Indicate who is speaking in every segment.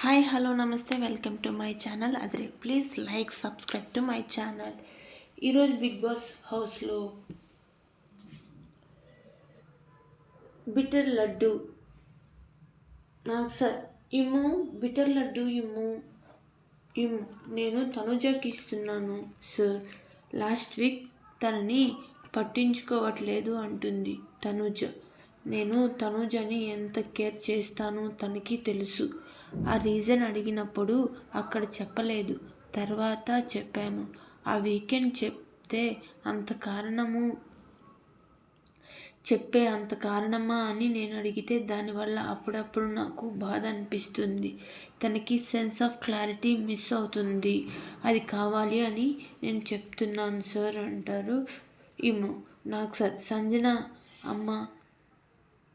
Speaker 1: Hi hello నమస్తే welcome to my channel. అదే please like subscribe to my channel. ఈరోజు big boss హౌస్లో bitter laddu నాకు సార్ ఇమ్ము బిటర్ లడ్డు ఇమ్ము ఇమ్ము నేను తనుజకి ఇస్తున్నాను సార్. లాస్ట్ వీక్ తనని పట్టించుకోవట్లేదు అంటుంది తనుజ. నేను తనుజని ఎంత కేర్ చేస్తానో తనకి తెలుసు. ఆ రీజన్ అడిగినప్పుడు అక్కడ చెప్పలేదు, తర్వాత చెప్పాను. ఆ వీకెండ్ చెప్పే అంత కారణమా అని నేను అడిగితే దానివల్ల అప్పుడప్పుడు నాకు బాధ అనిపిస్తుంది. తనకి సెన్స్ ఆఫ్ క్లారిటీ మిస్ అవుతుంది, అది కావాలి అని నేను చెప్తున్నాను సార్ అంటారు. ఏమో నాకు సార్ సంజన అమ్మ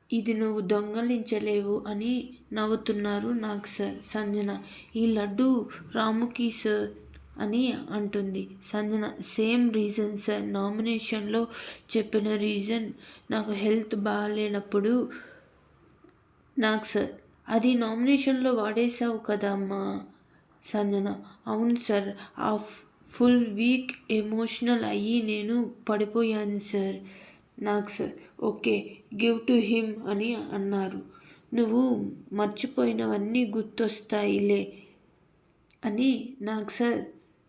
Speaker 1: ఇది నువ్వు దొంగలించలేవు అని నవ్వుతున్నారు నాకు సార్. సంజన ఈ లడ్డు రాముకి సార్ అని అంటుంది. సంజన సేమ్ రీజన్ సార్, నామినేషన్లో చెప్పిన రీజన్ నాకు హెల్త్ బాగాలేనప్పుడు. నాకు సార్ అది నామినేషన్లో వాడేశావు కదా అమ్మా. సంజన అవును సార్, ఆ ఫుల్ వీక్ ఎమోషనల్ అయ్యి నేను పడిపోయాను సార్. నాకు sir okay give to him అని అన్నారు. నువ్వు మర్చిపోయినవన్నీ గుర్తొస్తాయిలే అని నాకు సార్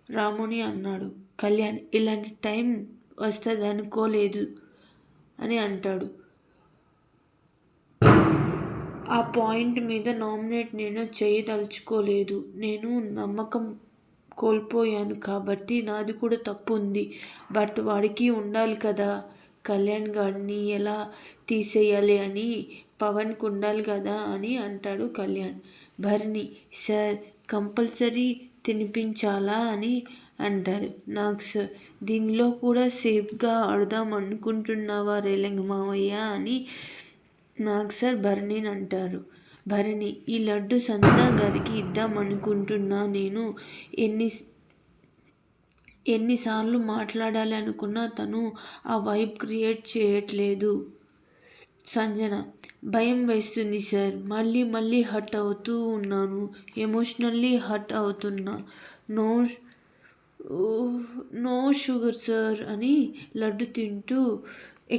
Speaker 1: రాముని అన్నాడు. కళ్యాణ్ ఇలాంటి టైం వస్తుంది అనుకోలేదు అని అంటాడు. ఆ పాయింట్ మీద నామినేట్ నేను చేయదలుచుకోలేదు. నేను నమ్మకం కోల్పోయాను కాబట్టి నాది కూడా తప్పు ఉంది. బట్ వాడికి ఉండాలి కదా, కళ్యాణ్ గారిని ఎలా తీసేయాలి అని పవన్కి ఉండాలి కదా అని అంటాడు కళ్యాణ్. భరణి సార్ కంపల్సరీ తినిపించాలా అని అంటారు. నాకు సార్ దీనిలో కూడా సేఫ్గా ఆడదాం అనుకుంటున్నావా రేలంగి మావయ్య అని నాకు సార్ భరణిని అంటారు. భరణి ఈ లడ్డు సంజన గారికి ఇద్దాం అనుకుంటున్నా. నేను ఎన్నిసార్లు మాట్లాడాలి అనుకున్నా తను ఆ వైబ్ క్రియేట్ చేయట్లేదు. సంజన భయం వేస్తుంది సార్, మళ్ళీ మళ్ళీ హర్ట్ అవుతూ ఉన్నాను, ఎమోషనల్లీ హర్ట్ అవుతున్నా. నో నో షుగర్ సార్ అని లడ్డు తింటూ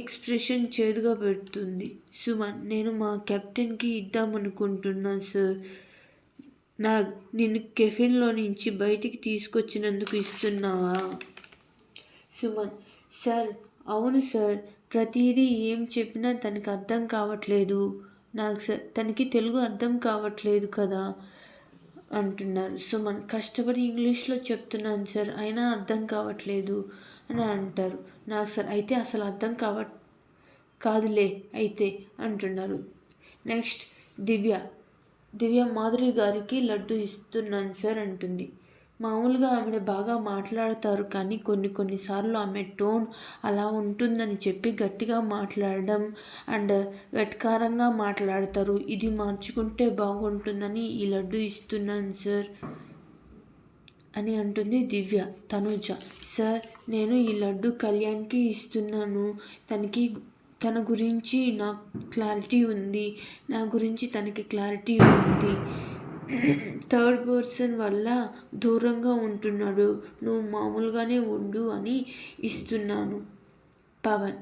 Speaker 1: ఎక్స్ప్రెషన్ చేదుగా పెడుతుంది. సుమన్ నేను మా కెప్టెన్కి ఇద్దామనుకుంటున్నాను సార్. నిన్ను కెఫిన్లో నుంచి బయటికి తీసుకొచ్చినందుకు ఇస్తున్నావా? సుమన్ సార్ అవును సార్, ప్రతిదీ ఏం చెప్పినా తనకి అర్థం కావట్లేదు. నాకు సార్ తనకి తెలుగు అర్థం కావట్లేదు కదా అంటున్నారు. సుమన్ కష్టపడి ఇంగ్లీష్లో చెప్తున్నాను సార్, అయినా అర్థం కావట్లేదు అని అంటారు. నాకు సార్ అయితే అసలు అర్థం కాదులే అయితే అంటున్నారు. నెక్స్ట్ దివ్య మాధురి గారికి లడ్డు ఇస్తున్నాను సార్ అంటుంది. మామూలుగా ఆమె బాగా మాట్లాడతారు, కానీ కొన్నిసార్లు ఆమె టోన్ అలా ఉంటుందని చెప్పి గట్టిగా మాట్లాడడం అండ్ వెటకారంగా మాట్లాడతారు. ఇది మార్చుకుంటే బాగుంటుందని ఈ లడ్డు ఇస్తున్నాను సార్ అని అంటుంది దివ్య. తనుజ సార్ నేను ఈ లడ్డు కళ్యాణ్కి ఇస్తున్నాను. తన గురించి నాకు క్లారిటీ ఉంది, నా గురించి తనకి క్లారిటీ ఉంది. థర్డ్ పర్సన్ వల్ల దూరంగా ఉంటున్నాడు, నువ్వు మామూలుగానే ఉండు అని ఇస్తున్నాను. పవన్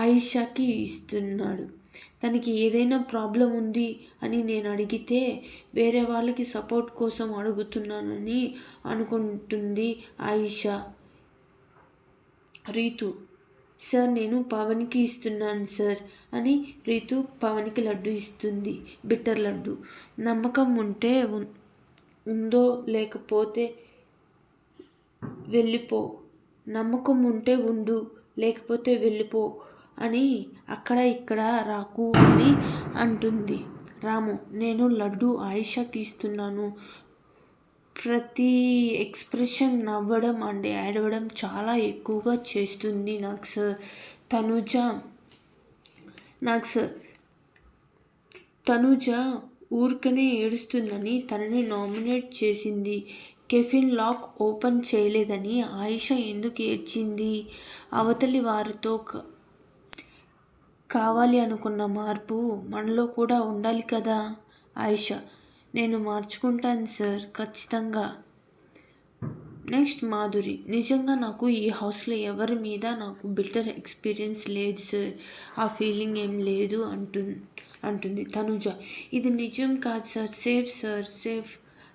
Speaker 1: ఆయిషాకి ఇస్తున్నాడు. తనకి ఏదైనా ప్రాబ్లం ఉంది అని నేను అడిగితే వేరే వాళ్ళకి సపోర్ట్ కోసం అడుగుతున్నానని అనుకుంటుంది ఆయిషా. రీతు సార్ నేను పవన్కి ఇస్తున్నాను సార్ అని రీతు పవన్కి లడ్డు ఇస్తుంది, బిట్టర్ లడ్డు. నమ్మకం ఉంటే ఉందో లేకపోతే వెళ్ళిపో, నమ్మకం ఉంటే ఉండు లేకపోతే వెళ్ళిపో అని అక్కడ ఇక్కడ రాకు అని అంటుంది. రాము నేను లడ్డు ఆయిషాకి ఇస్తున్నాను. ప్రతి ఎక్స్ప్రెషన్ నవ్వడం అండ్ ఏడవడం చాలా ఎక్కువగా చేస్తుంది నాకు సార్. తనుజ ఊరికనే ఏడుస్తుందని తనని నామినేట్ చేసింది. కెఫిన్ లాక్ ఓపెన్ చేయలేదని ఆయిషా ఎందుకు ఏడ్చింది? అవతలి వారితో కావాలి అనుకున్న మార్పు మనలో కూడా ఉండాలి కదా. ఆయిషా నేను మార్చుకుంటాను సార్, ఖచ్చితంగా. నెక్స్ట్ మాధురి, నిజంగా నాకు ఈ హౌస్లో ఎవరి మీద నాకు బిటర్ ఎక్స్పీరియన్స్ లేదు సార్, ఆ ఫీలింగ్ ఏం లేదు అంటుంది తనుజ. ఇది నిజం కాదు సార్, సేఫ్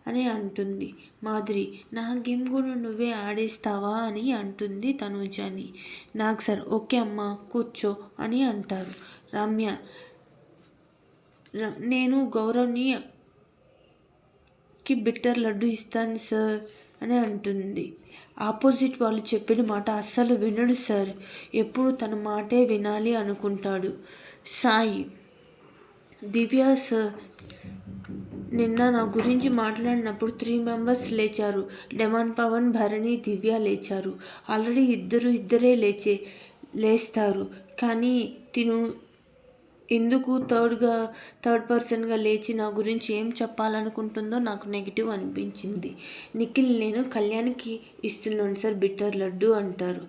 Speaker 1: అని అంటుంది మాధురి. నా గేమ్ కూడా నువ్వే ఆడేస్తావా అని అంటుంది తనుజని. నాకు సార్, ఓకే అమ్మా కూర్చో అని అంటారు. రమ్య, నేను గౌరవ్ని బిట్టర్ లడ్డు ఇస్తాను సార్ అని అంటుంది. ఆపోజిట్ వాళ్ళు చెప్పిన మాట అస్సలు వినడు సార్, ఎప్పుడు తన మాటే వినాలి అనుకుంటాడు. సాయి, దివ్య సార్ నిన్న నా గురించి మాట్లాడినప్పుడు 3 మెంబర్స్ లేచారు. డెమాన్, పవన్, భరణి, దివ్య లేచారు. ఆల్రెడీ ఇద్దరే లేస్తారు, కానీ తిను ఎందుకు థర్డ్ పర్సన్గా లేచి నా గురించి ఏం చెప్పాలనుకుంటుందో నాకు నెగిటివ్ అనిపించింది. నిఖిల్, నేను కళ్యాణ్కి ఇస్తున్నాను సార్ బిట్టర్ లడ్డు అంటారు.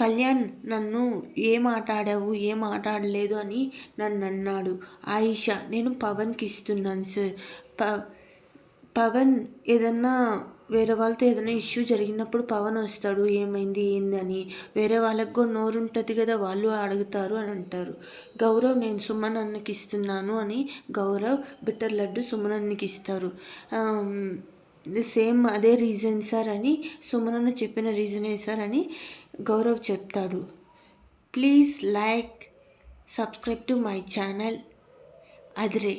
Speaker 1: కళ్యాణ్ నన్ను ఏం ఆట ఆడావు, ఏం ఆట ఆడలేదు అని నన్ను అన్నాడు. ఆయిషా, నేను పవన్కి ఇస్తున్నాను సార్. పవన్ ఏదన్నా వేరే వాళ్ళతో ఏదైనా ఇష్యూ జరిగినప్పుడు పవన్ వస్తాడు, ఏమైంది ఏందని. వేరే వాళ్ళకు కూడా నోరు ఉంటుంది కదా, వాళ్ళు అడుగుతారు అని అంటారు. గౌరవ్, నేను సుమన్ అన్నకి ఇస్తున్నాను అని గౌరవ్ బిట్టర్ లడ్డు సుమన్ అన్నకి ఇస్తారు. సేమ్ అదే రీజన్ సార్ అని, సుమన్ అన్న చెప్పిన రీజనే సార్ అని గౌరవ్ చెప్తాడు. Please like, subscribe to my channel Adhire.